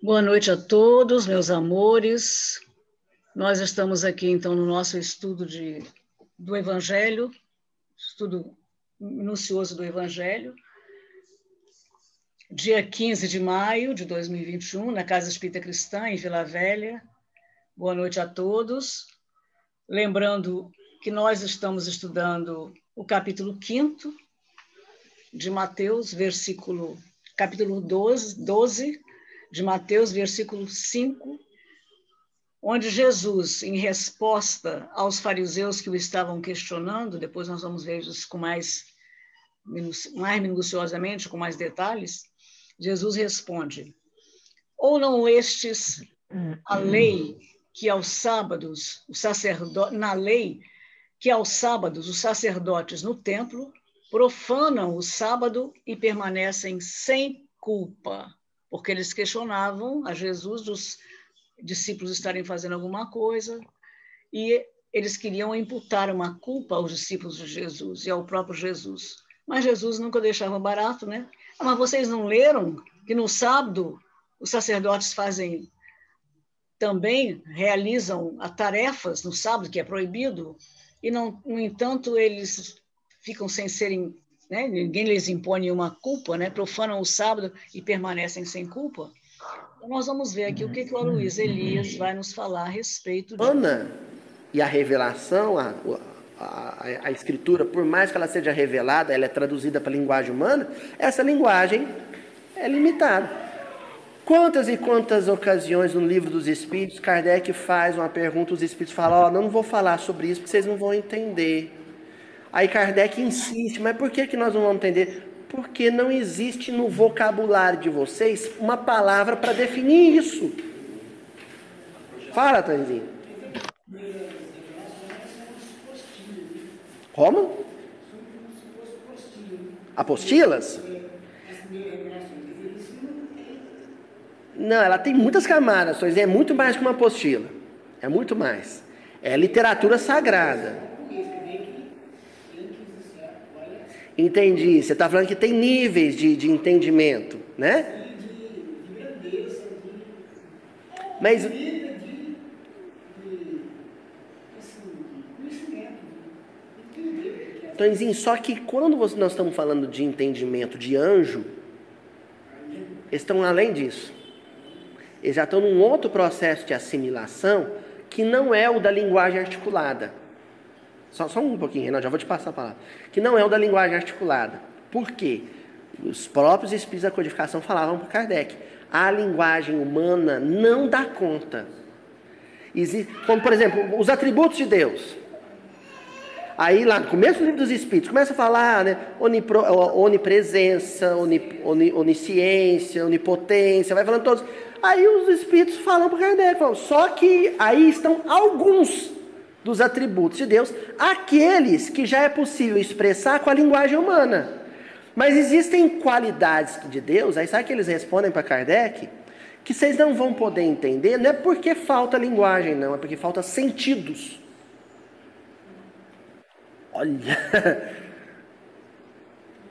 Boa noite a todos, meus amores. Nós estamos aqui, então, no nosso estudo do Evangelho, estudo minucioso do Evangelho, dia 15 de maio de 2021, na Casa Espírita Cristã, em Vila Velha. Boa noite a todos. Lembrando que nós estamos estudando o capítulo 5º de Mateus, capítulo 12 de Mateus, versículo 5, onde Jesus, em resposta aos fariseus que o estavam questionando, depois nós vamos ver isso com mais minuciosamente, com mais detalhes, Jesus responde: ou não lestes a lei que aos sábados, na lei que aos sábados os sacerdotes no templo profanam o sábado e permanecem sem culpa, porque eles questionavam a Jesus dos discípulos estarem fazendo alguma coisa e eles queriam imputar uma culpa aos discípulos de Jesus e ao próprio Jesus. Mas Jesus nunca deixava barato, né? Mas vocês não leram que no sábado os sacerdotes também realizam tarefas no sábado, que é proibido, e, não, no entanto, eles ficam sem serem, né? Ninguém lhes impõe uma culpa, né? Profanam o sábado e permanecem sem culpa. Então, nós vamos ver aqui o que o Aloysio Elias vai nos falar a respeito disso. Ana e a revelação, a escritura, por mais que ela seja revelada, ela é traduzida para a linguagem humana, essa linguagem é limitada. Quantas e quantas ocasiões no Livro dos Espíritos, Kardec faz uma pergunta, os Espíritos falam, não vou falar sobre isso porque vocês não vão entender. Aí Kardec insiste, mas por que nós não vamos entender? Porque não existe no vocabulário de vocês uma palavra para definir isso. Fala, Tanzinho. Como? Apostilas? Não, ela tem muitas camadas, é muito mais que uma apostila. É muito mais. É literatura sagrada. Entendi. Você está falando que tem níveis de entendimento, né? Mas... Tonzinho, só que quando nós estamos falando de entendimento de anjo, eles estão além disso. Eles já estão num outro processo de assimilação que não é o da linguagem articulada. Só um pouquinho, Renato, já vou te passar a palavra. Que não é o da linguagem articulada. Por quê? Os próprios espíritos da codificação falavam para Kardec. A linguagem humana não dá conta. Como, por exemplo, os atributos de Deus. Aí lá no começo do Livro dos Espíritos, começa a falar, né, onipresença, onisciência, onipotência, vai falando todos. Aí os Espíritos falam para Kardec, falam, só que aí estão alguns dos atributos de Deus, aqueles que já é possível expressar com a linguagem humana. Mas existem qualidades de Deus, aí sabe que eles respondem para Kardec? Que vocês não vão poder entender, não é porque falta linguagem, não, é porque falta sentidos. Olha,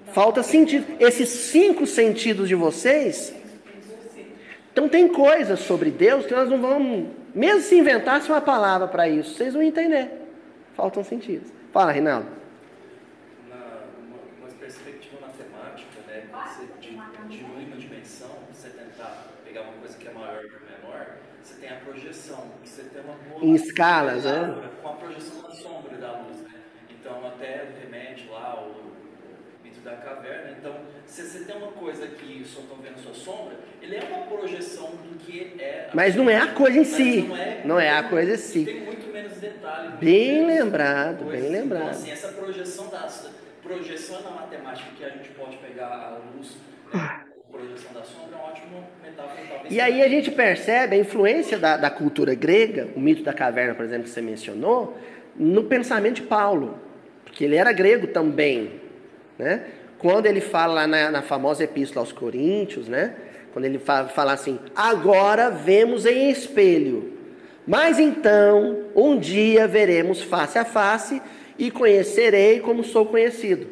falta sentido. Esses 5 sentidos de vocês, então tem coisas sobre Deus que nós não vamos, mesmo se inventasse uma palavra para isso, vocês vão entender. Faltam sentidos. Fala, Reinaldo. Uma perspectiva matemática, né? Você diminui uma dimensão, você tentar pegar uma coisa que é maior para menor, você tem a projeção, você tem uma boa em escalas, né? Com a projeção da sombra da luz, né? Então até remete lá o mito da caverna. Então, se você tem uma coisa que só estão vendo sua sombra, ele é uma projeção do que é. Mas não é a coisa em si. Não é a coisa em si. Tem muito menos detalhe. Bem lembrado, bem lembrado. Então, assim, essa projeção na matemática que a gente pode pegar a luz, projeção da sombra, é uma ótima metáfora. E aí a gente percebe a influência da cultura grega, o mito da caverna, por exemplo, que você mencionou, no pensamento de Paulo, porque ele era grego também, né? Quando ele fala lá na famosa epístola aos Coríntios, né? Quando ele fala assim, agora vemos em espelho, mas então um dia veremos face a face e conhecerei como sou conhecido.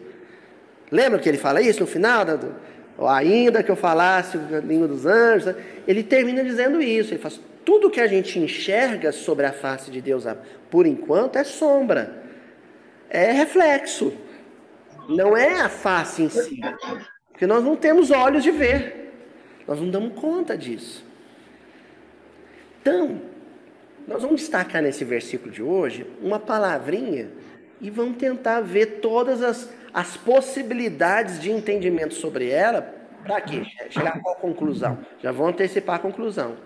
Lembra que ele fala isso no final? Ou ainda que eu falasse a língua dos anjos, ele termina dizendo isso. Ele fala, tudo que a gente enxerga sobre a face de Deus, por enquanto, é sombra. É reflexo. Não é a face em si. Porque nós não temos olhos de ver. Nós não damos conta disso. Então, nós vamos destacar nesse versículo de hoje uma palavrinha e vamos tentar ver todas as possibilidades de entendimento sobre ela. Para quê? Chegar a qual conclusão? Já vou antecipar a conclusão.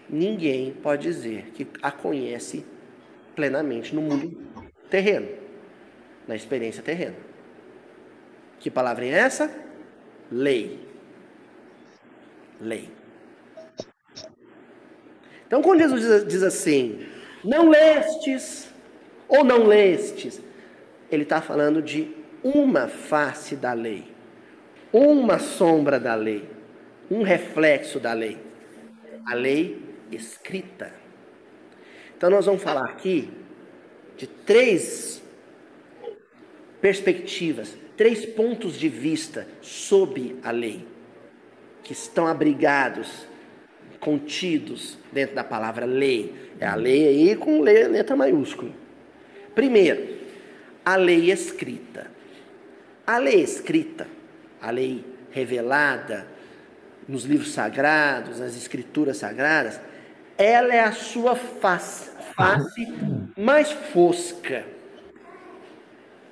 Ninguém pode dizer que a conhece plenamente no mundo terreno, na experiência terrena. Que palavra é essa? Lei. Lei. Então, quando Jesus diz assim, não lestes ou não lestes, ele está falando de uma face da lei, uma sombra da lei, um reflexo da lei, a lei escrita. Então, nós vamos falar aqui de 3 perspectivas, 3 pontos de vista sobre a lei, que estão abrigados, contidos dentro da palavra lei. É a lei aí com letra maiúscula. Primeiro, a lei escrita. A lei escrita, a lei revelada nos livros sagrados, nas escrituras sagradas, ela é a sua face mais fosca.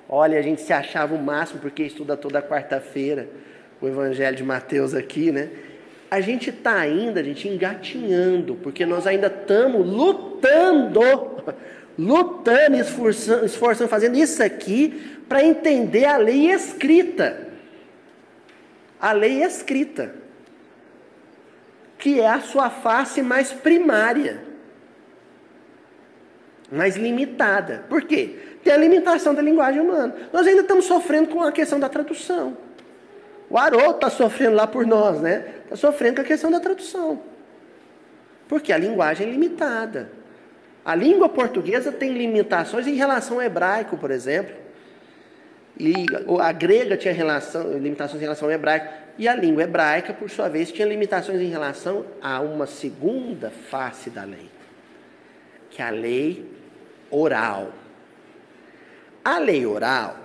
Olha, a gente se achava o máximo porque estuda toda quarta-feira o Evangelho de Mateus aqui, né? A gente está ainda, engatinhando, porque nós ainda estamos lutando, esforçando, fazendo isso aqui para entender a lei escrita. A lei escrita, que é a sua face mais primária, mais limitada. Por quê? Tem a limitação da linguagem humana. Nós ainda estamos sofrendo com a questão da tradução. O Haroldo está sofrendo lá por nós, né? Está sofrendo com a questão da tradução. Porque a linguagem é limitada. A língua portuguesa tem limitações em relação ao hebraico, por exemplo. E a grega tinha limitações em relação ao hebraico. E a língua hebraica, por sua vez, tinha limitações em relação a uma segunda face da lei, que é a lei oral. A lei oral,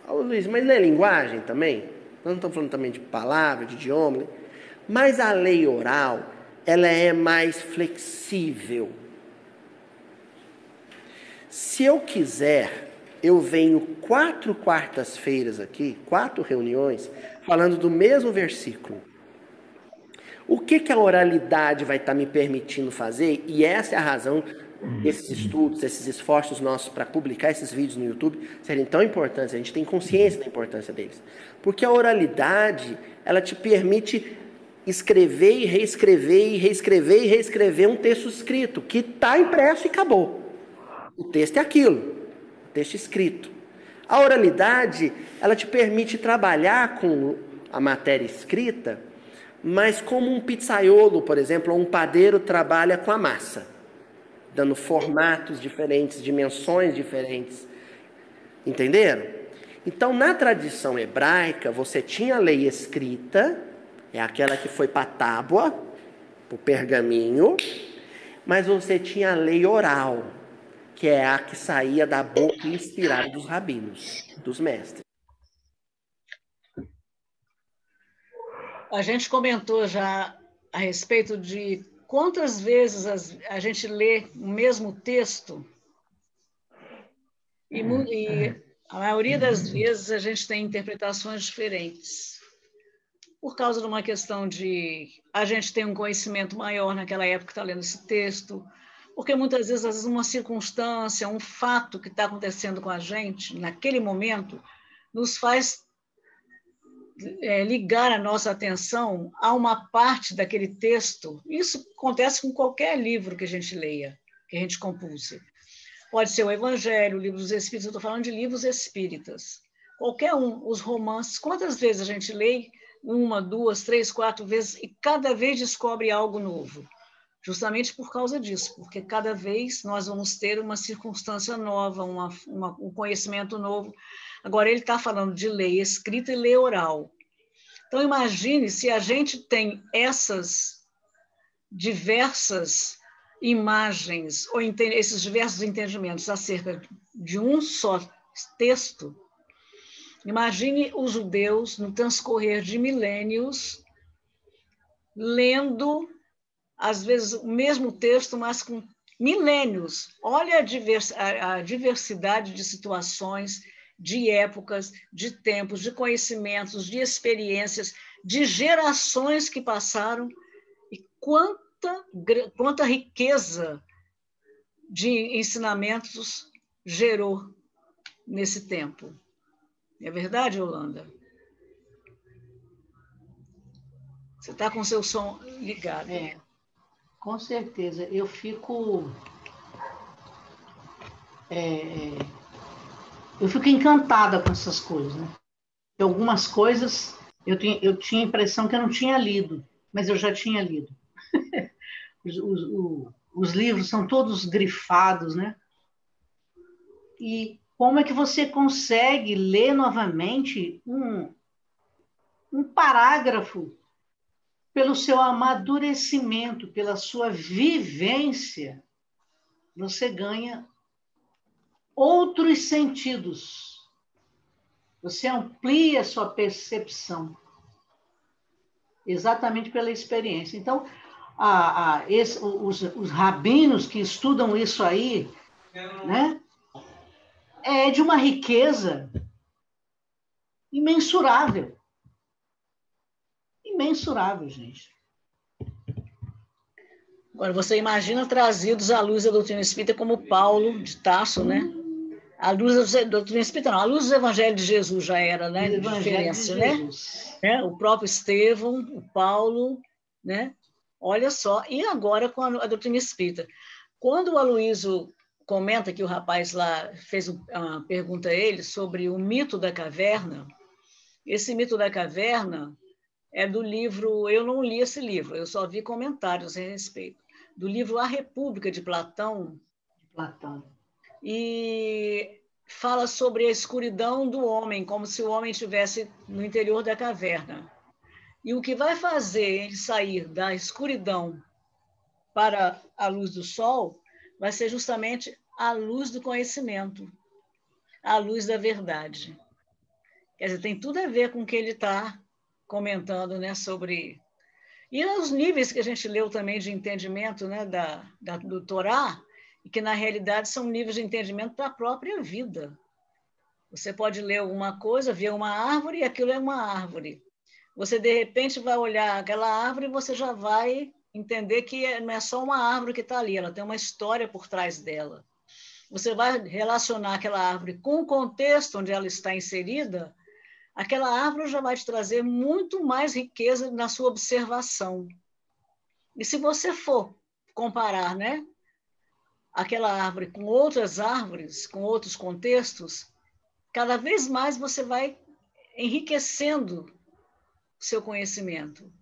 Luiz, mas não é linguagem também? Nós não estamos falando também de palavra, de idioma, né? Mas a lei oral, ela é mais flexível. Se eu quiser, eu venho 4 quartas-feiras aqui, 4 reuniões, falando do mesmo versículo. O que a oralidade vai estar me permitindo fazer? E essa é a razão desses estudos, esses esforços nossos para publicar esses vídeos no YouTube serem tão importantes. A gente tem consciência da importância deles. Porque a oralidade, ela te permite escrever e reescrever e reescrever e reescrever um texto escrito, que está impresso e acabou. O texto é aquilo, o texto escrito. A oralidade, ela te permite trabalhar com a matéria escrita, mas como um pizzaiolo, por exemplo, ou um padeiro trabalha com a massa, dando formatos diferentes, dimensões diferentes. Entenderam? Então, na tradição hebraica, você tinha a lei escrita, é aquela que foi para a tábua, para o pergaminho, mas você tinha a lei oral, que é a que saía da boca inspirada dos rabinos, dos mestres. A gente comentou já a respeito de quantas vezes a gente lê o mesmo texto e a maioria das vezes a gente tem interpretações diferentes. Por causa de uma questão de a gente ter um conhecimento maior naquela época que está lendo esse texto, porque muitas vezes, às vezes, uma circunstância, um fato que está acontecendo com a gente, naquele momento, nos faz ligar a nossa atenção a uma parte daquele texto. Isso acontece com qualquer livro que a gente leia, que a gente compulse. Pode ser o Evangelho, o Livro dos Espíritos, eu estou falando de livros espíritas. Qualquer um, os romances, quantas vezes a gente lê? 1, 2, 3, 4 vezes, e cada vez descobre algo novo. Justamente por causa disso, porque cada vez nós vamos ter uma circunstância nova, um conhecimento novo. Agora, ele está falando de lei escrita e lei oral. Então, imagine se a gente tem essas diversas imagens, ou esses diversos entendimentos acerca de um só texto. Imagine os judeus, no transcorrer de milênios, lendo, às vezes, o mesmo texto, mas com milênios. Olha a diversidade de situações, de épocas, de tempos, de conhecimentos, de experiências, de gerações que passaram, e quanta riqueza de ensinamentos gerou nesse tempo. É verdade, Yolanda? Você está com seu som ligado. Com certeza. Eu fico encantada com essas coisas, né? E algumas coisas eu tinha a impressão que eu não tinha lido, mas eu já tinha lido. Os livros são todos grifados, né? E como é que você consegue ler novamente um parágrafo pelo seu amadurecimento, pela sua vivência? Você ganha outros sentidos. Você amplia a sua percepção. Exatamente pela experiência. Então, os rabinos que estudam isso aí, né, é de uma riqueza imensurável. Imensurável, gente. Agora, você imagina trazidos à luz da doutrina espírita como Paulo de Tarso, né? A luz da doutrina espírita, não, a luz do Evangelho de Jesus já era, né? Diferença, né? O próprio Estevão, o Paulo, né? Olha só. E agora com a doutrina espírita. Quando o Aloysio comenta que o rapaz lá fez uma pergunta a ele sobre o mito da caverna, esse mito da caverna é do livro, eu não li esse livro, eu só vi comentários a respeito, do livro A República, de Platão. E fala sobre a escuridão do homem, como se o homem estivesse no interior da caverna. E o que vai fazer ele sair da escuridão para a luz do sol vai ser justamente a luz do conhecimento, a luz da verdade. Quer dizer, tem tudo a ver com o que ele está comentando, né, sobre... E os níveis que a gente leu também de entendimento, né, do Torá, e que, na realidade, são níveis de entendimento para a própria vida. Você pode ler alguma coisa, ver uma árvore, e aquilo é uma árvore. Você, de repente, vai olhar aquela árvore e você já vai entender que não é só uma árvore que está ali, ela tem uma história por trás dela. Você vai relacionar aquela árvore com o contexto onde ela está inserida, aquela árvore já vai te trazer muito mais riqueza na sua observação. E se você for comparar, né, aquela árvore com outras árvores, com outros contextos, cada vez mais você vai enriquecendo seu conhecimento,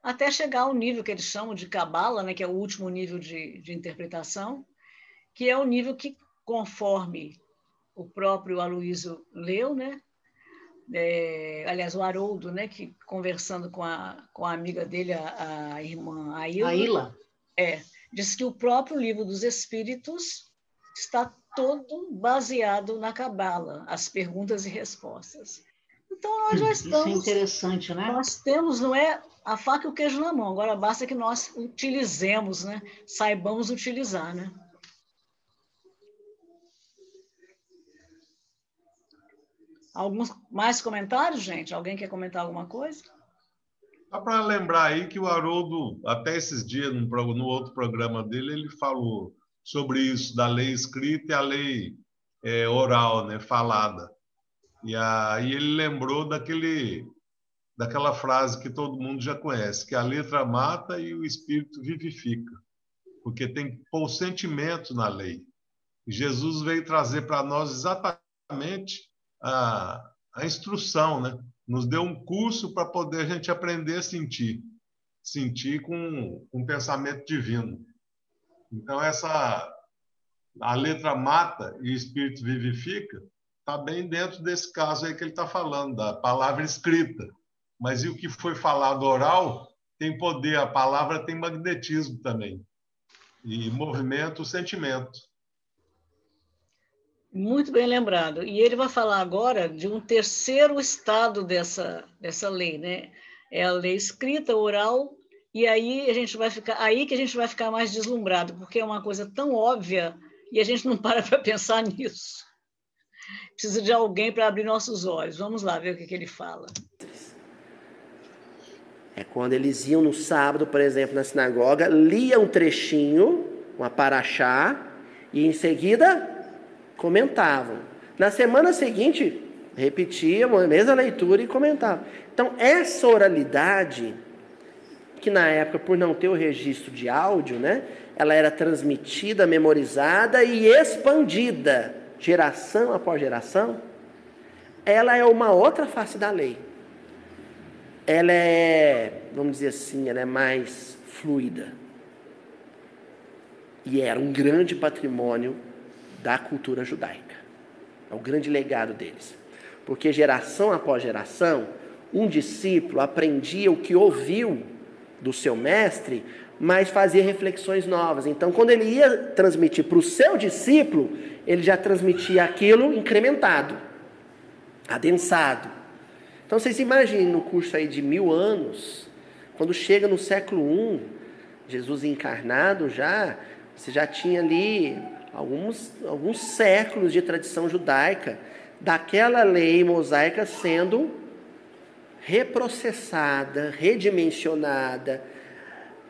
até chegar ao nível que eles chamam de Cabala, né, que é o último nível de interpretação, que é o nível que, conforme o próprio Aloysio leu, né, aliás, o Haroldo, né, que conversando com a amiga dele, a irmã Aila, disse que o próprio Livro dos Espíritos está todo baseado na Cabala, as perguntas e respostas. Então, nós já estamos... Isso é interessante, né? Nós temos, não é, a faca e o queijo na mão, agora basta que nós utilizemos, né, saibamos utilizar, né? Alguns mais comentários, gente? Alguém quer comentar alguma coisa? Só para lembrar aí que o Haroldo, até esses dias, no outro programa dele, ele falou sobre isso, da lei escrita e a lei oral, né, falada. E aí ele lembrou daquela frase que todo mundo já conhece, que a letra mata e o espírito vivifica, porque tem que pôr o sentimento na lei. E Jesus veio trazer para nós exatamente a instrução, né? Nos deu um curso para poder a gente aprender a sentir com um pensamento divino. Então, a letra mata e o espírito vivifica, está bem dentro desse caso aí que ele está falando, da palavra escrita. mas e o que foi falado oral tem poder, a palavra tem magnetismo também. E movimento, sentimento. Muito bem lembrado. E ele vai falar agora de um terceiro estado dessa lei, né? É a lei escrita, oral, e aí que a gente vai ficar mais deslumbrado, porque é uma coisa tão óbvia e a gente não para pensar nisso. Precisa de alguém para abrir nossos olhos. Vamos lá ver o que ele fala. É quando eles iam no sábado, por exemplo, na sinagoga, liam um trechinho, uma paraxá, e em seguida comentavam. Na semana seguinte, repetiam a mesma leitura e comentavam. Então, essa oralidade, que na época, por não ter o registro de áudio, né, ela era transmitida, memorizada e expandida, geração após geração, ela é uma outra face da lei. Ela é, vamos dizer assim, ela é mais fluida. E era um grande patrimônio da cultura judaica. É o grande legado deles. Porque geração após geração, um discípulo aprendia o que ouviu do seu mestre, mas fazia reflexões novas. Então, quando ele ia transmitir para o seu discípulo, ele já transmitia aquilo incrementado, adensado. Então, vocês imaginem no curso aí de 1000 anos, quando chega no século I, Jesus encarnado já, você já tinha ali alguns séculos de tradição judaica, daquela lei mosaica sendo reprocessada, redimensionada,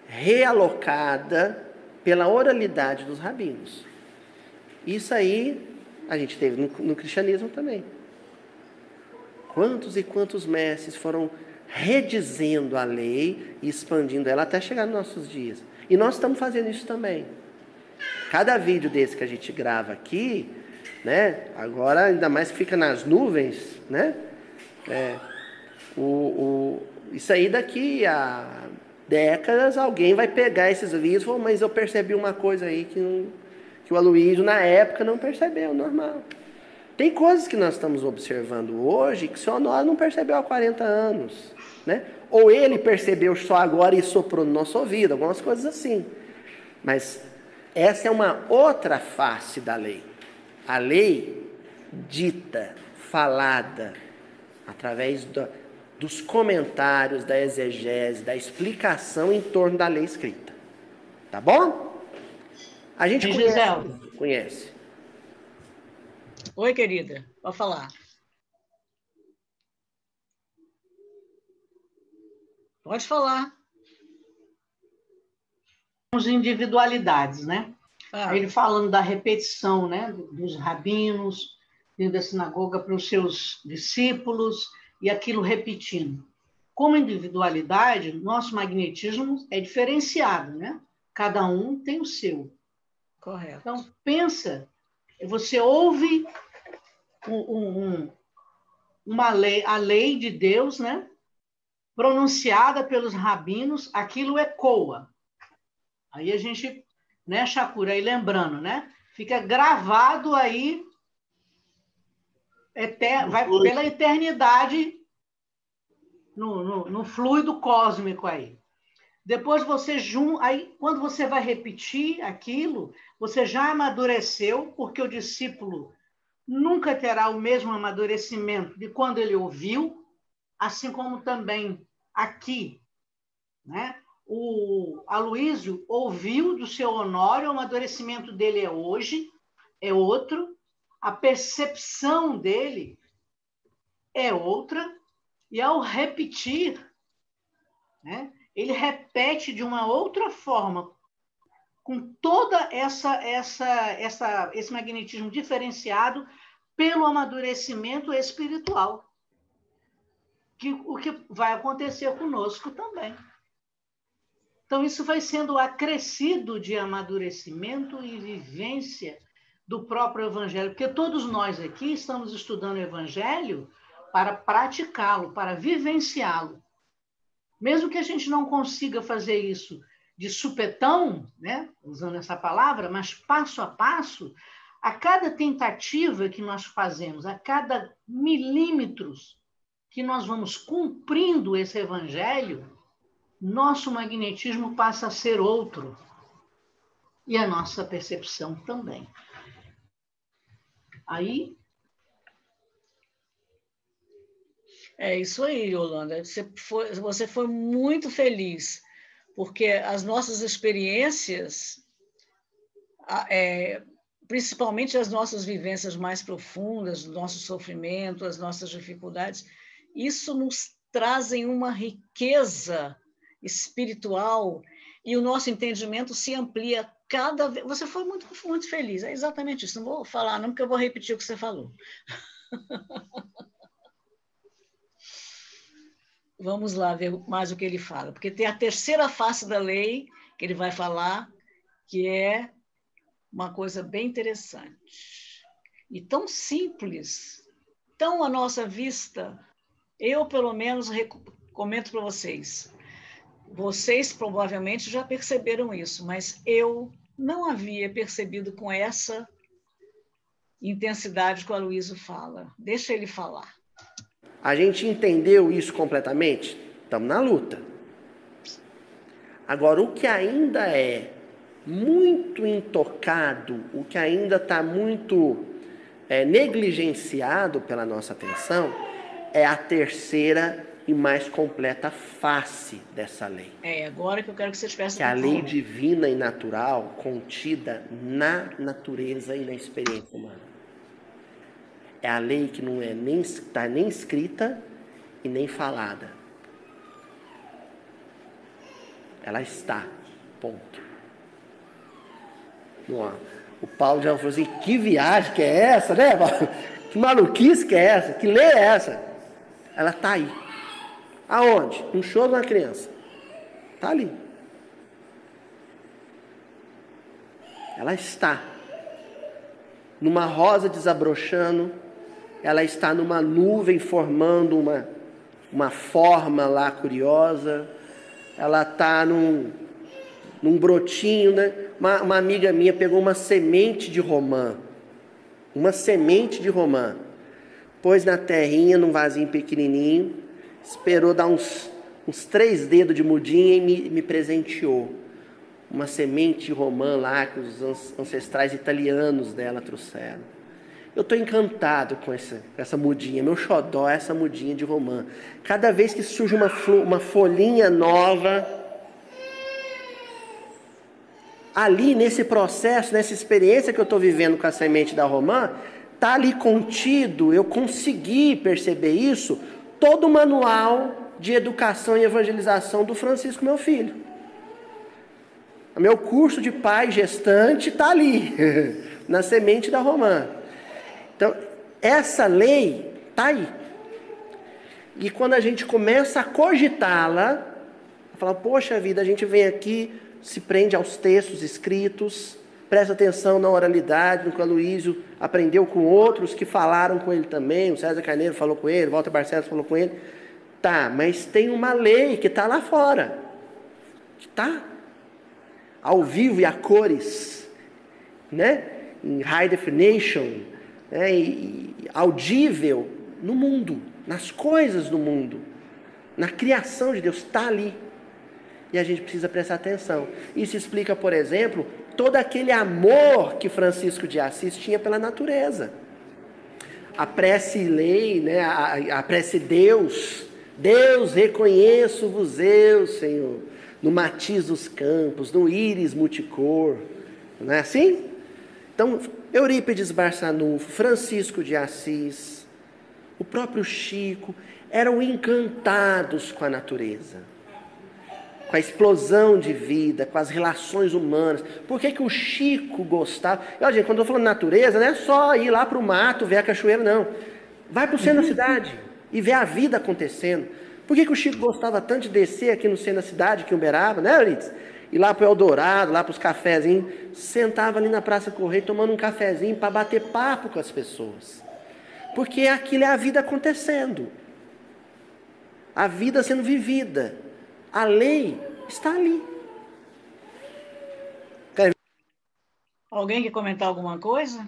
realocada pela oralidade dos rabinos. Isso aí a gente teve no cristianismo também. Quantos e quantos mestres foram redizendo a lei e expandindo ela até chegar nos nossos dias. E nós estamos fazendo isso também. Cada vídeo desse que a gente grava aqui, né, agora ainda mais que fica nas nuvens, né, isso aí daqui a décadas alguém vai pegar esses vídeos e falar, mas eu percebi uma coisa aí que o Aloysio na época não percebeu, normal. Tem coisas que nós estamos observando hoje que o senhor Honório não percebeu há 40 anos, né? Ou ele percebeu só agora e soprou no nosso ouvido, algumas coisas assim. Mas essa é uma outra face da lei. A lei dita, falada, através dos comentários, da exegese, da explicação em torno da lei escrita. Tá bom? A gente conhece. Oi, querida. Pode falar. Pode falar. As individualidades, né? Ele falando da repetição, né, dos rabinos, dentro da sinagoga para os seus discípulos, e aquilo repetindo. Como individualidade, nosso magnetismo é diferenciado, né? Cada um tem o seu. Correto. Então, pensa, você ouve uma lei, a lei de Deus, né? Pronunciada pelos rabinos, aquilo ecoa. Aí a gente, né, Shakura, aí lembrando, né? Fica gravado aí, vai pela eternidade no fluido cósmico aí. Depois você aí quando você vai repetir aquilo, você já amadureceu, porque o discípulo nunca terá o mesmo amadurecimento de quando ele ouviu, assim como também aqui, né? O Aloysio ouviu do seu Honório, o amadurecimento dele é hoje, é outro, a percepção dele é outra, e ao repetir, né, ele repete de uma outra forma, com toda esse magnetismo diferenciado pelo amadurecimento espiritual. O que vai acontecer conosco também. Então, isso vai sendo acrescido de amadurecimento e vivência do próprio Evangelho, porque todos nós aqui estamos estudando o Evangelho para praticá-lo, para vivenciá-lo. Mesmo que a gente não consiga fazer isso de supetão, né, usando essa palavra, mas passo a passo, a cada tentativa que nós fazemos, a cada milímetros que nós vamos cumprindo esse evangelho, nosso magnetismo passa a ser outro. E a nossa percepção também. Aí... É isso aí, Yolanda. Você foi muito feliz, porque as nossas experiências, principalmente as nossas vivências mais profundas, o nosso sofrimento, as nossas dificuldades, isso nos trazem uma riqueza espiritual e o nosso entendimento se amplia cada vez. Você foi muito, muito feliz, é exatamente isso. Não vou falar, não, porque eu vou repetir o que você falou. Vamos lá ver mais o que ele fala, porque tem a terceira face da lei que ele vai falar, que é uma coisa bem interessante. E tão simples, tão à nossa vista, eu, pelo menos, comento para vocês. Vocês provavelmente já perceberam isso, mas eu não havia percebido com essa intensidade que o Aloysio fala. Deixa ele falar. A gente entendeu isso completamente? Estamos na luta. Agora, o que ainda é muito intocado, o que ainda está muito negligenciado pela nossa atenção, é a terceira e mais completa face dessa lei. É agora que eu quero que vocês prestem atenção. Que é a lei atenção. divina e natural contida na natureza e na experiência humana. É a lei que não está nem escrita e nem falada. Ela está. Ponto. O Paulo já falou assim, que viagem que é essa, né, Paulo? Que maluquice que é essa? Que lei é essa? Ela está aí. Aonde? No choro de uma criança. Está ali. Ela está. Numa rosa desabrochando, ela está numa nuvem formando uma forma lá curiosa, ela está num brotinho, né? Uma amiga minha pegou uma semente de romã, pôs na terrinha, num vasinho pequenininho, esperou dar uns 3 dedos de mudinha e me presenteou. Uma semente de romã lá que os ancestrais italianos dela trouxeram. Eu estou encantado com essa mudinha. Meu xodó é essa mudinha de romã. Cada vez que surge uma folhinha nova, ali nesse processo, nessa experiência que eu estou vivendo com a semente da romã, está ali contido, eu consegui perceber isso, todo o manual de educação e evangelização do Francisco, meu filho. O meu curso de pai gestante está ali, na semente da romã. Então, essa lei está aí. E quando a gente começa a cogitá-la, fala, poxa vida, a gente vem aqui, se prende aos textos escritos, presta atenção na oralidade, no que o Aloysio aprendeu com outros que falaram com ele também, o César Carneiro falou com ele, o Walter Barcelos falou com ele. Tá, mas tem uma lei que está lá fora, que está ao vivo e a cores, né? Em high definition, né? E audível no mundo, nas coisas do mundo, na criação de Deus, está ali. E a gente precisa prestar atenção. Isso explica, por exemplo, todo aquele amor que Francisco de Assis tinha pela natureza. A prece lei, né? A prece Deus, reconheço-vos eu, Senhor, no matiz dos campos, no íris multicor. Não é assim? Então, Eurípides Barçanufo, Francisco de Assis, o próprio Chico, eram encantados com a natureza, com a explosão de vida, com as relações humanas. Por que o Chico gostava? Olha, gente, quando eu estou falando natureza, não é só ir lá para o mato, ver a cachoeira, não. Vai para o centro da cidade e ver a vida acontecendo. Por que o Chico gostava tanto de descer aqui no centro da cidade, aqui em Uberaba, né, Euridice? Ir lá para o Eldorado, lá para os cafezinhos. Sentava ali na Praça Correia, tomando um cafezinho para bater papo com as pessoas. Porque aquilo é a vida acontecendo. A vida sendo vivida. A lei está ali. Alguém quer comentar alguma coisa?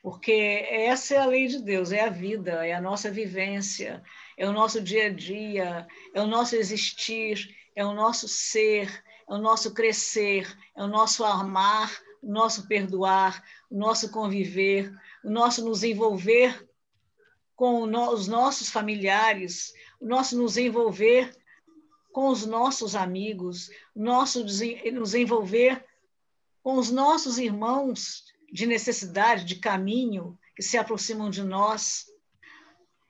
porque essa é a lei de Deus, é a vida, é a nossa vivência, é o nosso dia a dia, é o nosso existir, é o nosso ser, é o nosso crescer, é o nosso amar, o nosso perdoar, o nosso conviver, o nosso nos envolver com os nossos familiares, o nosso nos envolver com os nossos amigos, o nosso nos envolver com os nossos irmãos de necessidade, de caminho, que se aproximam de nós,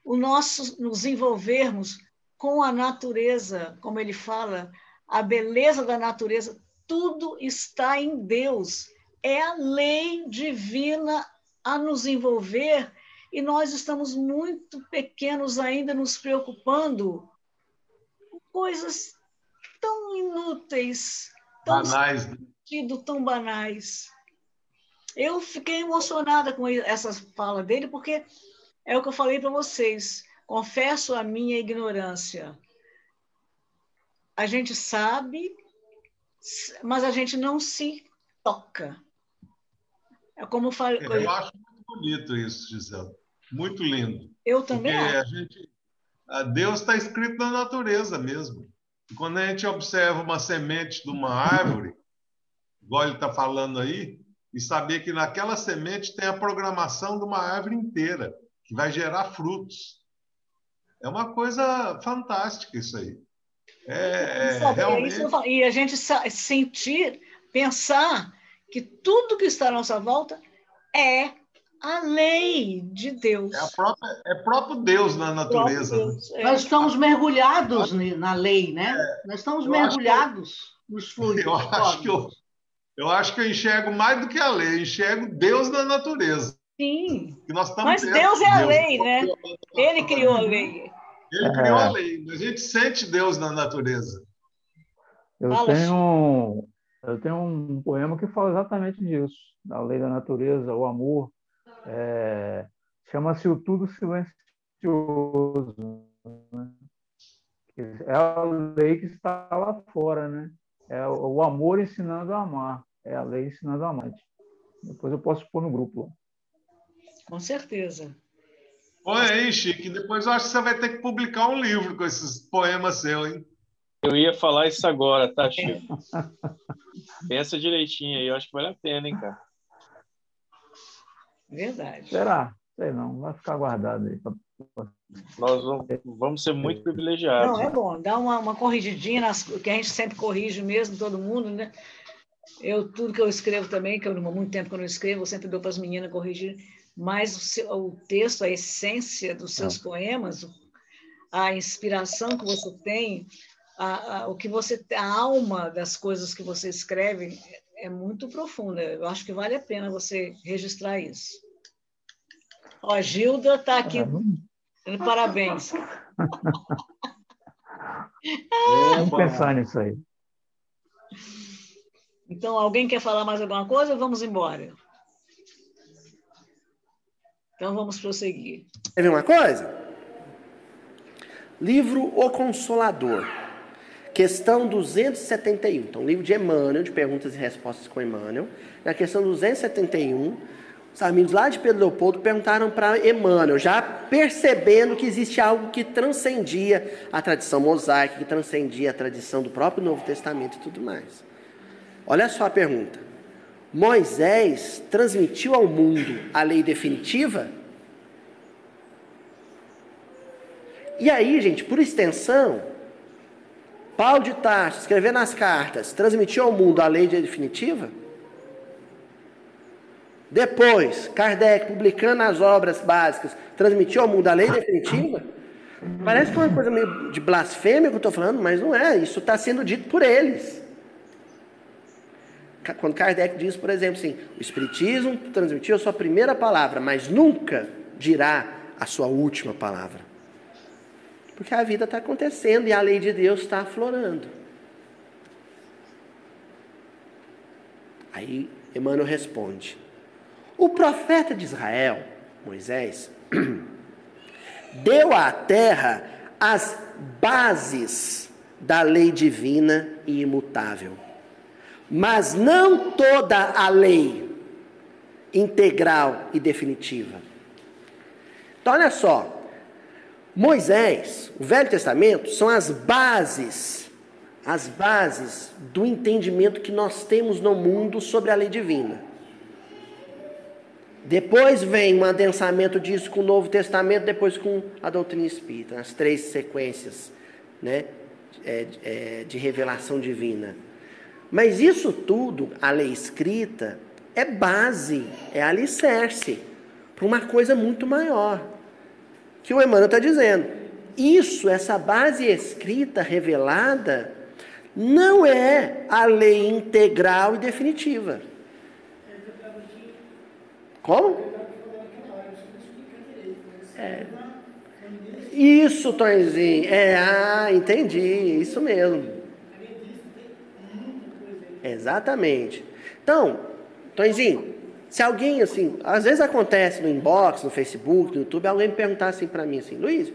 o nosso nos envolvermos com a natureza, como ele fala, a beleza da natureza, tudo está em Deus. É a lei divina a nos envolver e nós estamos muito pequenos ainda nos preocupando com coisas tão inúteis, tão Banais. tão banais. Eu fiquei emocionada com essa fala dele, porque é o que eu falei para vocês. Confesso a minha ignorância. A gente sabe, mas a gente não se toca. É como eu falei. Eu acho muito bonito isso, Gisela. Muito lindo. Eu também Porque Deus está escrito na natureza mesmo. E quando a gente observa uma semente de uma árvore, igual ele está falando aí, e saber que naquela semente tem a programação de uma árvore inteira, que vai gerar frutos. É uma coisa fantástica isso aí. Realmente... E a gente sentir, pensar que tudo que está à nossa volta é a lei de Deus. É próprio Deus na natureza. Deus, né? Nós estamos mergulhados na lei, né? Nós estamos mergulhados nos fluidos. Eu acho que eu enxergo mais do que a lei, eu enxergo Deus na natureza. Sim, mas Deus é a lei, né? Ele criou a lei. Ele criou a lei, mas a gente sente Deus na natureza. Eu tenho um poema que fala exatamente disso, da lei da natureza, o amor. Chama-se O Tudo Silencioso. Né? É a lei que está lá fora, né? É o amor ensinando a amar. É a lei ensinando a amar. Depois eu posso pôr no grupo. Com certeza. Põe aí, Chico. Depois eu acho que você vai ter que publicar um livro com esses poemas seus, hein? Eu ia falar isso agora, tá, Chico? Pensa direitinho aí. Eu acho que vale a pena, hein, cara? Verdade. Será? Sei não. Vai ficar guardado aí. Nós vamos ser muito privilegiados. Não, é bom. Dá uma corrigidinha, que a gente sempre corrige mesmo, todo mundo, né? Tudo que eu escrevo também, que há muito tempo que eu não escrevo, eu sempre dou para as meninas corrigir, mas o texto, a essência dos seus poemas, a inspiração que você tem, a alma das coisas que você escreve é muito profunda. Eu acho que vale a pena você registrar isso. Ó, a Gilda está aqui dando parabéns. Vamos pensar nisso aí. Então, alguém quer falar mais alguma coisa ou vamos embora? Então, vamos prosseguir. Quer ver uma coisa? Livro O Consolador. Questão 271. Então, livro de Emmanuel, de perguntas e respostas com Emmanuel. Na questão 271, os amigos lá de Pedro Leopoldo perguntaram para Emmanuel, já percebendo que existe algo que transcendia a tradição mosaica, que transcendia a tradição do próprio Novo Testamento e tudo mais. Olha só a pergunta. Moisés transmitiu ao mundo a lei definitiva? E aí, gente, por extensão, Paulo de Tarso, escrevendo as cartas, transmitiu ao mundo a lei definitiva? Depois, Kardec, publicando as obras básicas, transmitiu ao mundo a lei definitiva? Parece que é uma coisa meio de blasfêmia que eu estou falando, mas não é. Isso está sendo dito por eles. Quando Kardec diz, por exemplo, assim, o Espiritismo transmitiu a sua primeira palavra, mas nunca dirá a sua última palavra. Porque a vida está acontecendo e a lei de Deus está aflorando. Aí Emmanuel responde. O profeta de Israel, Moisés, deu à terra as bases da lei divina e imutável. Mas não toda a lei. integral e definitiva. Então, olha só, Moisés, o Velho Testamento, são as bases do entendimento que nós temos no mundo sobre a lei divina. Depois vem um adensamento disso com o Novo Testamento, depois com a doutrina espírita, as 3 sequências, né, de revelação divina. Mas isso tudo, a lei escrita, é base, é alicerce para uma coisa muito maior, que o Emmanuel está dizendo. Isso, essa base escrita, revelada, não é a lei integral e definitiva. Como? Isso, Tonzinho. Entendi. Isso mesmo. Exatamente. Então, Tonzinho, se alguém, assim, às vezes acontece no inbox, no Facebook, no YouTube, alguém me perguntar assim para mim, assim, Luiz,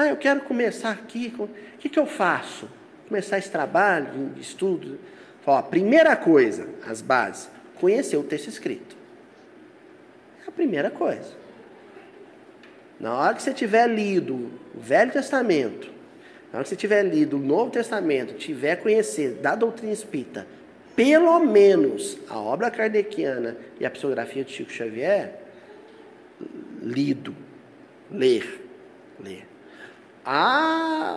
eu quero começar aqui, o que eu faço? Começar esse trabalho de estudo? Ó, primeira coisa, as bases, conhecer o texto escrito. É a primeira coisa. Na hora que você tiver lido o Velho Testamento, na hora que você tiver lido o Novo Testamento, tiver conhecer da doutrina espírita, pelo menos a obra kardeciana e a psicografia de Chico Xavier, ler.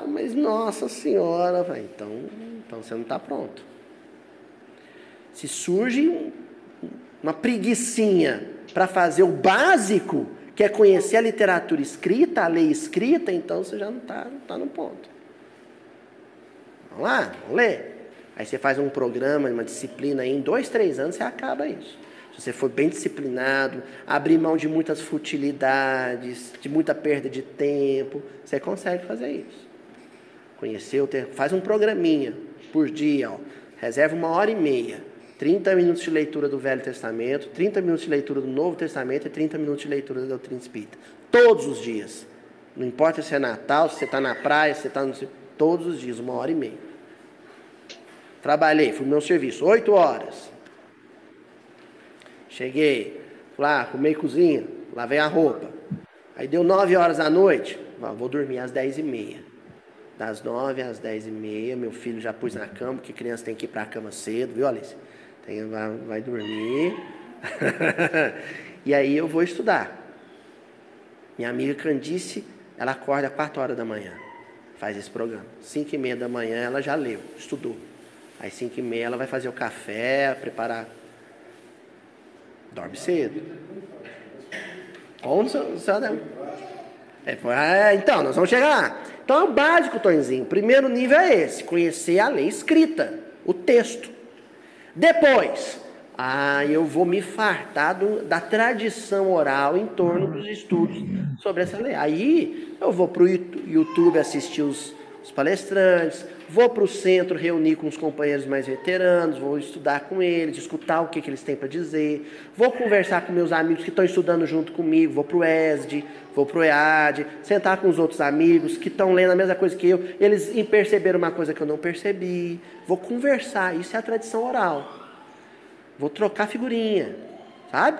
Mas Nossa Senhora, véio, então você não está pronto. Se surge uma preguicinha para fazer o básico, que é conhecer a literatura escrita, a lei escrita, então você já não está no ponto. Vamos lá, vamos ler. Aí você faz um programa, uma disciplina, aí, em 2, 3 anos você acaba isso. Se você for bem disciplinado, abrir mão de muitas futilidades, de muita perda de tempo, você consegue fazer isso. Conhecer o texto, faz um programinha por dia, reserva 1h30, 30 minutos de leitura do Velho Testamento, 30 minutos de leitura do Novo Testamento e 30 minutos de leitura da doutrina espírita. Todos os dias. Não importa se é Natal, se você está na praia, se você está no... Todos os dias, 1h30. Trabalhei, fui no meu serviço, 8 horas. Cheguei, lá, arrumei cozinha, lavei a roupa. Aí deu 9 horas da noite, vou dormir às 10h30. Das 9 às 10h30, meu filho já pus na cama, porque criança tem que ir para a cama cedo, viu, Alice? Vai dormir. E aí eu vou estudar. Minha amiga Candice, ela acorda às 4 horas da manhã, faz esse programa. 5h30 da manhã ela já leu, estudou. Aí 5h30 ela vai fazer o café, preparar. Dorme cedo. Então, nós vamos chegar lá. Então é o básico, Tonzinho. O primeiro nível é esse, conhecer a lei escrita, o texto. Depois, eu vou me fartar da tradição oral em torno dos estudos sobre essa lei. Aí eu vou para o YouTube assistir os palestrantes, vou para o centro reunir com os companheiros mais veteranos, vou estudar com eles, escutar o que eles têm para dizer, vou conversar com meus amigos que estão estudando junto comigo, vou para o ESD, vou para o EAD, sentar com os outros amigos que estão lendo a mesma coisa que eu, eles perceberam uma coisa que eu não percebi, vou conversar, isso é a tradição oral. Vou trocar figurinha, sabe?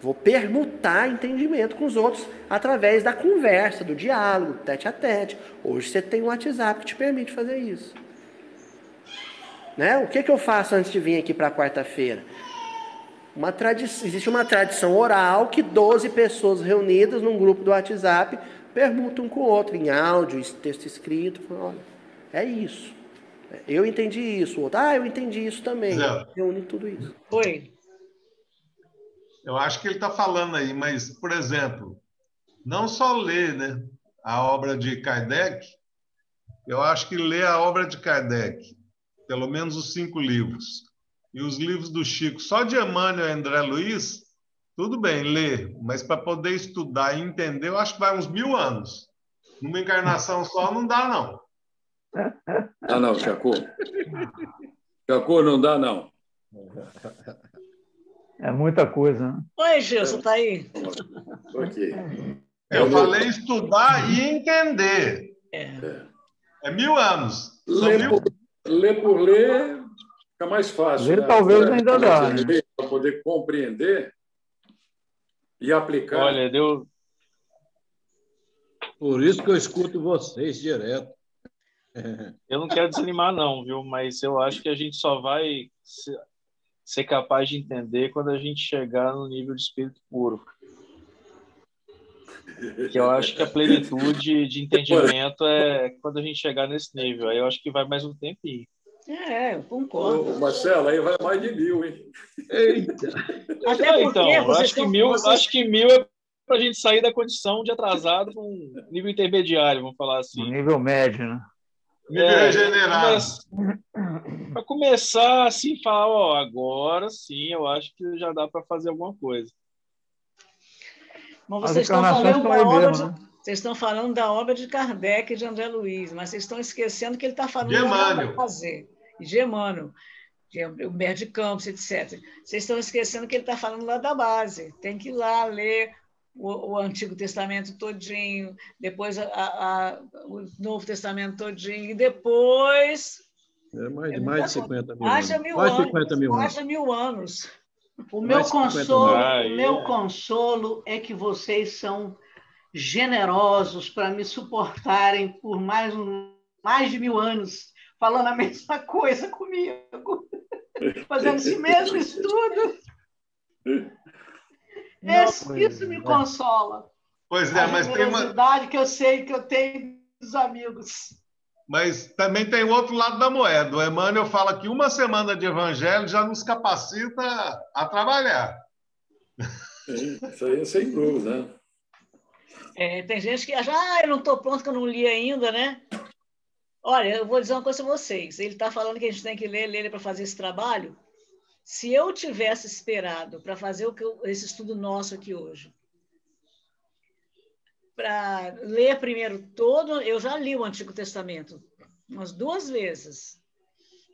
Vou permutar entendimento com os outros através da conversa, do diálogo, tete a tete. Hoje você tem um WhatsApp que te permite fazer isso. Né? O que eu faço antes de vir aqui para quarta-feira? Existe uma tradição oral que 12 pessoas reunidas num grupo do WhatsApp permutam um com o outro, em áudio, texto escrito. Olha, é isso. Eu entendi isso. O outro, eu entendi isso também. Reúne tudo isso. Oi. Eu acho que ele está falando aí, mas, por exemplo, não só ler, né, a obra de Kardec, eu acho que ler a obra de Kardec, pelo menos os 5 livros, e os livros do Chico, só de Emmanuel e André Luiz, tudo bem, ler, mas para poder estudar e entender, eu acho que vai uns 1000 anos. Numa encarnação só não dá, não. Não, Chacô. Chacô, não dá, não. É muita coisa, né? Oi, Gilson, tá aí? Ok. Eu falei estudar e entender. É 1000 anos. Ler por ler fica mais fácil. Ler né? talvez ainda dá, né? Para poder compreender, E aplicar. Olha, deu. Por isso que eu escuto vocês direto. Eu não quero desanimar, não, viu? Mas eu acho que a gente só vai ser capaz de entender quando a gente chegar no nível de espírito puro. Que eu acho que a plenitude de entendimento é quando a gente chegar nesse nível. Aí eu acho que vai mais um tempinho. Eu concordo. Ô, Marcelo, aí vai mais de 1000, hein? Eita! Até porque Então, vocês acho que 1000 é para a gente sair da condição de atrasado para um nível intermediário, vamos falar assim. Um nível médio, né? Nível regenerado. Para começar assim, falar, ó, agora sim, eu acho que já dá para fazer alguma coisa. Mas As vocês estão encarnações falando estão da aí obra mesmo, de, né? vocês estão falando da obra de Kardec e de André Luiz, mas vocês estão esquecendo que ele está falando De lá Emmanuel. para fazer. E de Emmanuel, de Humberto de Campos, etc. Vocês estão esquecendo que ele está falando lá da base. Tem que ir lá ler o Antigo Testamento todinho, depois o Novo Testamento todinho, e depois... É mais de 50 mil Haja anos. mil Mais de anos. 50 mil anos. Haja 1000 anos. O Mais meu de 50 mil. consolo, o meu consolo é que vocês são generosos para me suportarem por mais de 1000 anos, falando a mesma coisa comigo, fazendo esse mesmo estudo. Isso me consola. Pois é, A mas tem uma... generosidade que eu sei que eu tenho dos amigos. Mas também tem o outro lado da moeda. O Emmanuel fala que uma semana de evangelho já nos capacita a trabalhar. Isso aí é sem dúvida, né? Tem gente que acha, eu não estou pronto, que eu não li ainda, né? Olha, eu vou dizer uma coisa para vocês. Ele está falando que a gente tem que ler para fazer esse trabalho. Se eu tivesse esperado para fazer esse estudo nosso aqui hoje, para ler primeiro todo, eu já li o Antigo Testamento umas 2 vezes,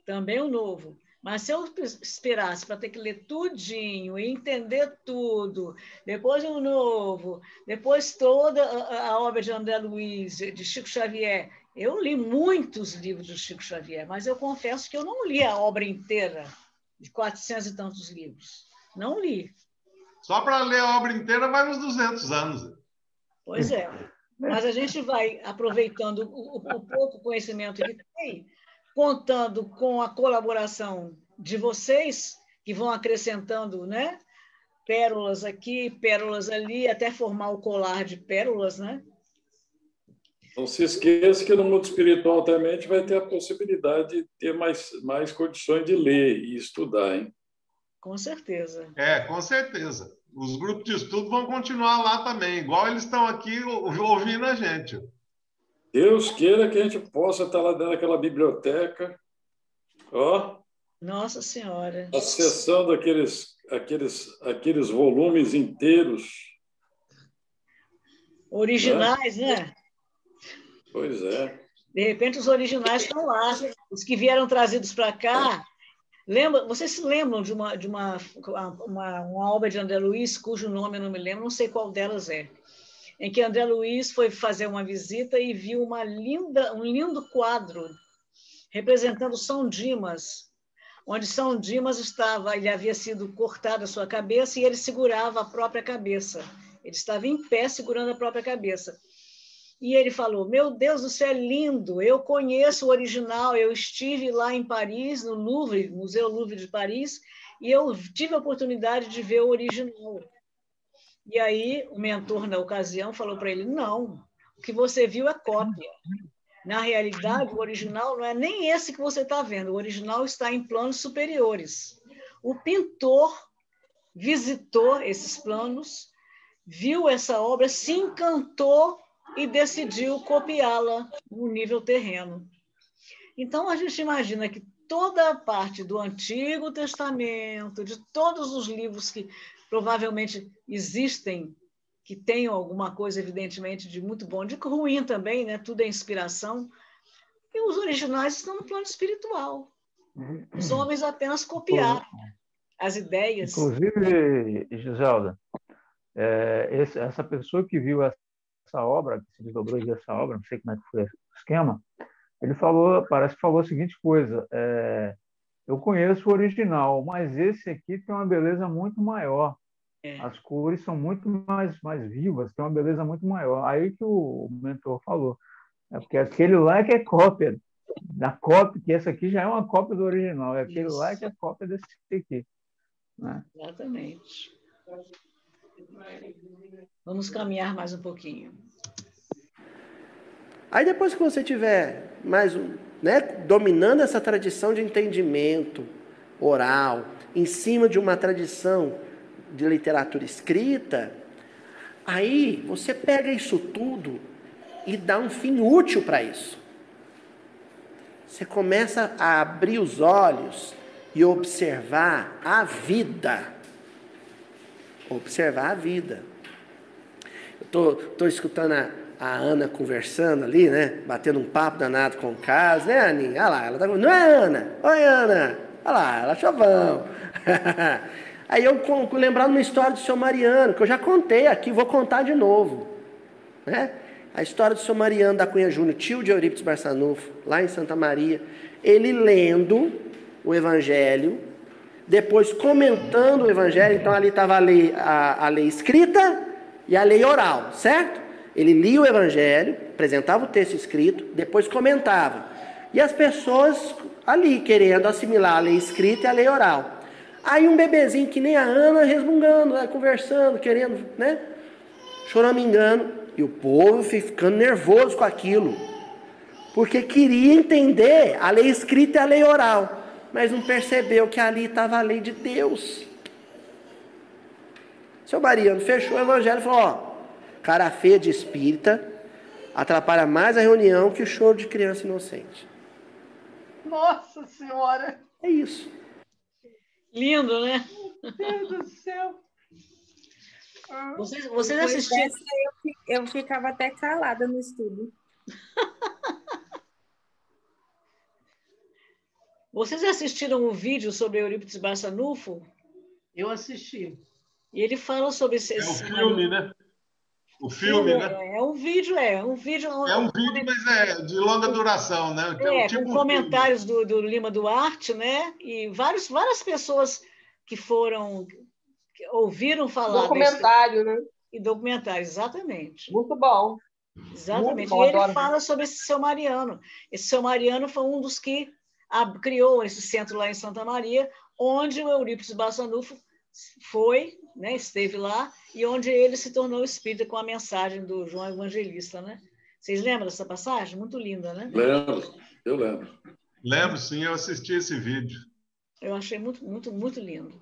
também o Novo. Mas se eu esperasse para ter que ler tudinho e entender tudo, depois o Novo, depois toda a obra de André Luiz, de Chico Xavier, eu li muitos livros do Chico Xavier, mas eu confesso que eu não li a obra inteira, de 400 e tantos livros. Não li. Só para ler a obra inteira vai uns 200 anos. Pois é. Mas a gente vai aproveitando o pouco conhecimento que tem, contando com a colaboração de vocês, que vão acrescentando, né? Pérolas aqui, pérolas ali, até formar o colar de pérolas, né? Não se esqueça que no mundo espiritual também a gente vai ter a possibilidade de ter mais condições de ler e estudar, hein? Com certeza. Com certeza. Os grupos de estudo vão continuar lá também, igual eles estão aqui ouvindo a gente. Deus queira que a gente possa estar lá dentro daquela biblioteca, ó. Nossa Senhora. Acessando aqueles volumes inteiros. Originais, né? Pois é. De repente, os originais estão lá. Os que vieram trazidos para cá. Vocês se lembram de uma obra de André Luiz, cujo nome eu não me lembro, não sei qual delas é, em que André Luiz foi fazer uma visita e viu um lindo quadro representando São Dimas, onde São Dimas ele havia sido cortado a sua cabeça e ele segurava a própria cabeça. Ele estava em pé segurando a própria cabeça. E ele falou, meu Deus, isso é lindo, eu conheço o original, eu estive lá em Paris, no Louvre, Museu Louvre de Paris, e eu tive a oportunidade de ver o original. E aí o mentor, na ocasião, falou para ele, não, o que você viu é cópia. Na realidade, o original não é nem esse que você está vendo, o original está em planos superiores. O pintor visitou esses planos, viu essa obra, se encantou e decidiu copiá-la no nível terreno. Então, a gente imagina que toda a parte do Antigo Testamento, de todos os livros que provavelmente existem, que tenham alguma coisa, evidentemente, de muito bom, de ruim também, né? Tudo é inspiração, e os originais estão no plano espiritual. Os homens apenas copiaram as ideias. Inclusive, Giselda, essa pessoa que viu essa obra, que se desdobrou e viu essa obra, não sei como é que foi o esquema, ele parece que falou a seguinte coisa, eu conheço o original, mas esse aqui tem uma beleza muito maior. As cores são muito mais vivas, tem uma beleza muito maior. Aí que o mentor falou. É porque aquele lá é que é cópia. Da cópia, que essa aqui já é uma cópia do original. É aquele lá é que é cópia desse aqui. Né? Exatamente. Vamos caminhar mais um pouquinho. Aí depois que você tiver dominando essa tradição de entendimento oral, em cima de uma tradição de literatura escrita, aí você pega isso tudo e dá um fim útil para isso. Você começa a abrir os olhos e observar a vida. Observar a vida. Eu tô escutando a Ana conversando ali, né? Batendo um papo danado com o Carlos, né, Aninha? Olha lá, ela tá... Não é, Ana? Oi, Ana. Olha lá, ela é chovão. Aí eu lembrando uma história do seu Mariano, que eu já contei aqui, vou contar de novo. Né? A história do seu Mariano da Cunha Júnior, tio de Eurípides Barçanufo, lá em Santa Maria. Ele lendo o Evangelho, depois comentando o Evangelho, então ali estava a lei escrita e a lei oral, certo? Ele lia o Evangelho, apresentava o texto escrito, depois comentava. E as pessoas ali querendo assimilar a lei escrita e a lei oral. Aí um bebezinho que nem a Ana resmungando, conversando, querendo, né? Choramingando. E o povo ficando nervoso com aquilo. Porque queria entender a lei escrita e a lei oral. Mas não percebeu que ali estava a lei de Deus. Seu Mariano fechou o Evangelho e falou, ó, cara feia de espírita atrapalha mais a reunião que o choro de criança inocente. Nossa Senhora! É isso. Lindo, né? Meu Deus do céu! Vocês assistiram? Eu ficava até calada no estudo. Vocês assistiram o vídeo sobre Eurípides Barçanufo? Eu assisti. E ele fala sobre esse... É um filme, né? O filme, né? É um vídeo. É um vídeo, mas é de longa duração, né? Tipo com comentários do Lima Duarte, né? E várias pessoas que ouviram falar... Documentário, né? E documentário, exatamente. Muito bom. Exatamente. Muito bom, e ele fala sobre esse seu Mariano. Esse seu Mariano foi um dos que criou esse centro lá em Santa Maria, onde o Eurípides Barçanufo foi, né, esteve lá, e onde ele se tornou espírita com a mensagem do João Evangelista, né? Vocês lembram dessa passagem? Muito linda, né? Lembro, eu lembro. Lembro, sim, eu assisti esse vídeo. Eu achei muito, muito, muito lindo.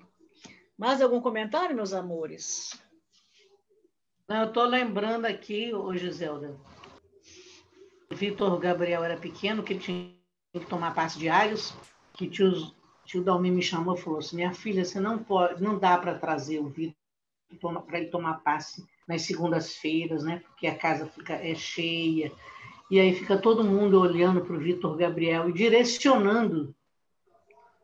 Mais algum comentário, meus amores? Não, eu estou lembrando aqui, Giselda, o Vitor Gabriel era pequeno, que ele tinha que tomar passe diários, que tio Dalmir me chamou e falou assim, minha filha, você não dá para trazer o Vitor para ele tomar passe nas segundas-feiras, né? Porque a casa é cheia, e aí fica todo mundo olhando para o Vitor Gabriel e direcionando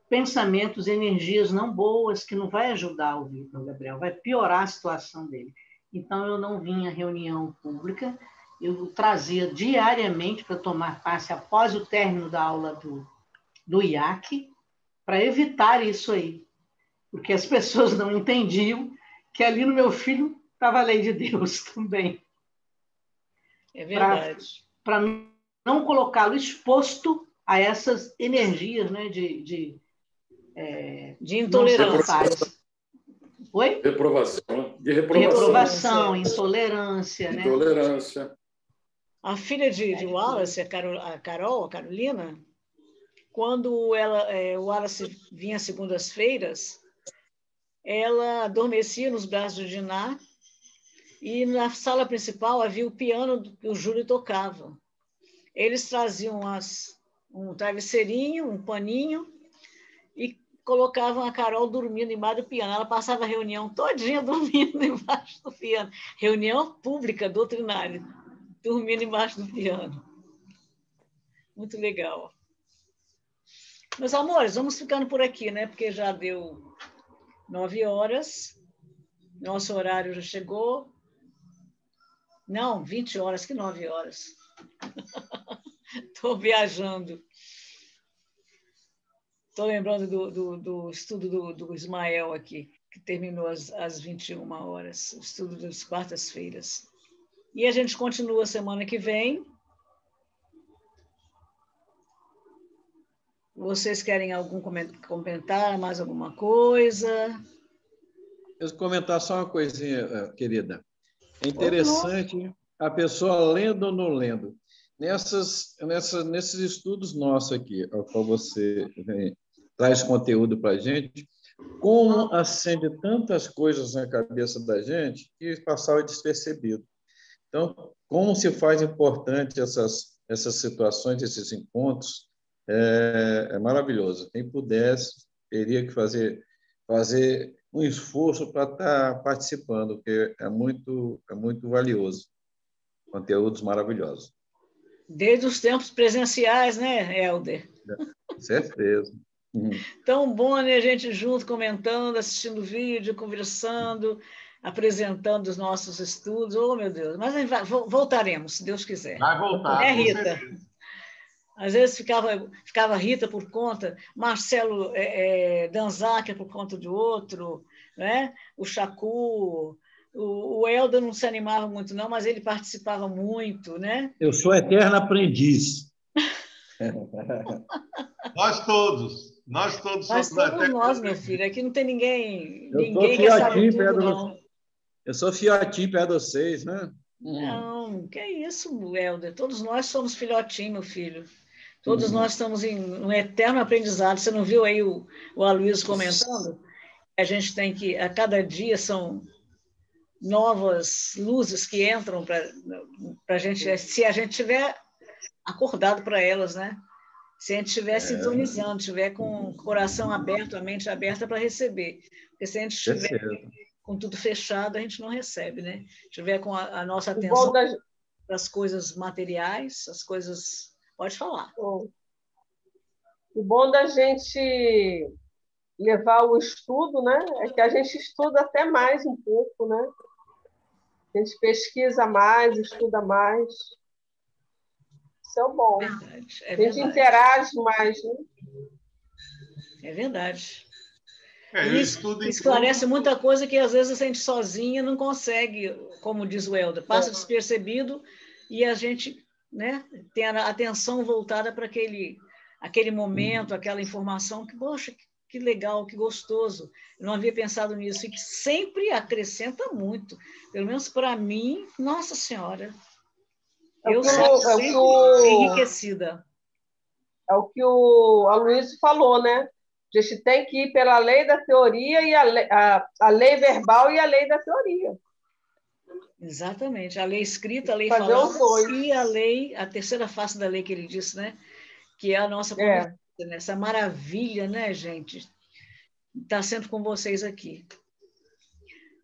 pensamentos, energias não boas, que não vai ajudar o Vitor Gabriel, vai piorar a situação dele. Então, eu não vinha à reunião pública, eu trazia diariamente para tomar passe após o término da aula do IAC, para evitar isso aí. Porque as pessoas não entendiam que ali no meu filho estava a lei de Deus também. É verdade. Para não colocá-lo exposto a essas energias, né, de intolerância. Oi? Reprovação. De reprovação, intolerância. Intolerância. Né? A filha de Wallace, a Carolina, quando o Wallace vinha às segundas-feiras, ela adormecia nos braços de Diná e na sala principal havia o piano que o Júlio tocava. Eles traziam um travesseirinho, um paninho e colocavam a Carol dormindo embaixo do piano. Ela passava a reunião todinha dormindo embaixo do piano. Reunião pública, doutrinária, dormindo embaixo do piano. Muito legal. Meus amores, vamos ficando por aqui, né? Porque já deu 9 horas. Nosso horário já chegou. Não, 20 horas, que 9 horas. Estou viajando. Estou lembrando do estudo do Ismael aqui. que terminou às 21 horas, o estudo das quartas-feiras. E a gente continua semana que vem. Vocês querem algum comentar, mais alguma coisa? Eu vou comentar só uma coisinha, querida. É interessante a pessoa lendo ou não lendo. Nesses estudos nossos aqui, ao qual você traz conteúdo para a gente, como acende tantas coisas na cabeça da gente que passava despercebido. Então, como se faz importante essas situações, esses encontros, é maravilhoso. Quem pudesse, teria que fazer um esforço para estar participando, porque é muito valioso. Conteúdos maravilhosos. Desde os tempos presenciais, né, Helder? Certeza. Tão bom, né, a gente junto, comentando, assistindo vídeo, conversando, apresentando os nossos estudos. Oh, meu Deus! Mas voltaremos, se Deus quiser. Vai voltar, é, com Rita? certeza. Às vezes ficava Rita por conta, Marcelo Danzac por conta de outro, né? O Chacu, o Helder não se animava muito, não, mas ele participava muito, né? Eu sou eterno aprendiz. Nós todos Mas somos todos nós, meu filho, aqui não tem ninguém que sabe tudo, não. Eu sou fiotinho perto de vocês, né? Não, que é isso, Helder. Todos nós somos filhotinho, meu filho. Todos nós estamos em um eterno aprendizado. Você não viu aí o Aloysio comentando? A gente tem que, a cada dia são novas luzes que entram para a gente, se a gente tiver acordado para elas, né? Se a gente estiver sintonizando, estiver com o coração aberto, a mente aberta para receber. Porque se a gente estiver com tudo fechado, a gente não recebe, né? Se estiver com a nossa atenção para as coisas materiais, as coisas... Pode falar. O bom da gente levar o estudo, né? É que a gente estuda até mais um pouco, né? A gente pesquisa mais, estuda mais. Isso é o bom. Verdade, a gente interage mais, né? É verdade. Isso esclarece muita coisa que às vezes a gente sozinha não consegue, como diz o Helder, passa despercebido e a gente, né, tem a atenção voltada para aquele momento, aquela informação que, poxa, que legal, que gostoso. Eu não havia pensado nisso e que sempre acrescenta muito. Pelo menos para mim, Nossa Senhora, eu sou sempre enriquecida. É o que o Aloysio falou, né? A gente tem que ir pela lei da teoria e a lei verbal e a lei da teoria. Exatamente. A lei escrita, a lei falada e a terceira face da lei que ele disse, né? Que é a nossa conversa, né? Essa maravilha, né, gente? Está sempre com vocês aqui.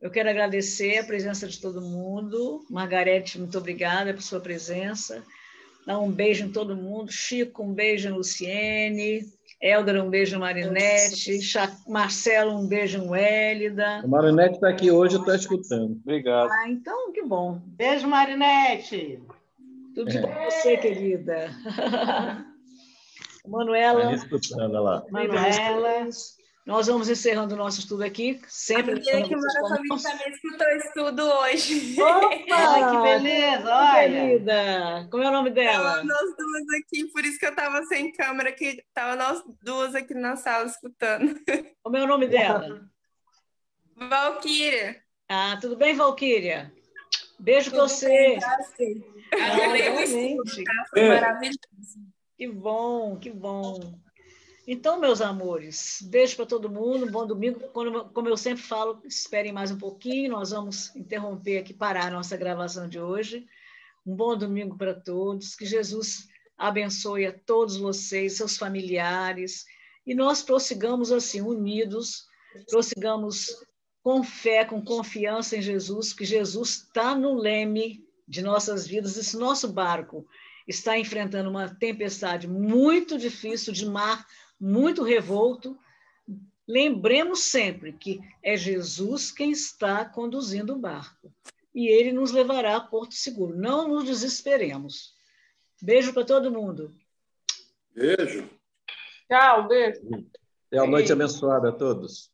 Eu quero agradecer a presença de todo mundo. Margarete, muito obrigada por sua presença. Dar um beijo em todo mundo. Chico, um beijo em Luciene. Helder, um beijo em Marinete. Marcelo, um beijo em Wélida. A Marinete está aqui hoje, eu estou escutando. Obrigado. Então, que bom. Beijo, Marinete. Tudo de bom para você, querida. Manuela. Escutando lá. Manuela. Nós vamos encerrando o nosso estudo aqui. Sempre. A menina que mora comigo também escutou o estudo hoje. Opa, que beleza! Olha. Querida, como é o nome dela? Nós duas aqui, por isso que eu estava sem câmera, que estava nós duas aqui na sala escutando. Como é o nome dela? Valquíria. Ah, tudo bem, Valquíria? Beijo para você. Igualmente. Foi maravilhoso. Que bom, que bom. Então, meus amores, beijo para todo mundo, um bom domingo. Como eu sempre falo, esperem mais um pouquinho, nós vamos interromper aqui, parar a nossa gravação de hoje. Um bom domingo para todos, que Jesus abençoe a todos vocês, seus familiares, e nós prossigamos assim, unidos, prossigamos com fé, com confiança em Jesus, que Jesus está no leme de nossas vidas, esse nosso barco está enfrentando uma tempestade muito difícil, de mar muito revolto. Lembremos sempre que é Jesus quem está conduzindo o barco e ele nos levará a porto seguro. Não nos desesperemos. Beijo para todo mundo. Beijo. Tchau, beijo. Tenha uma noite abençoada a todos.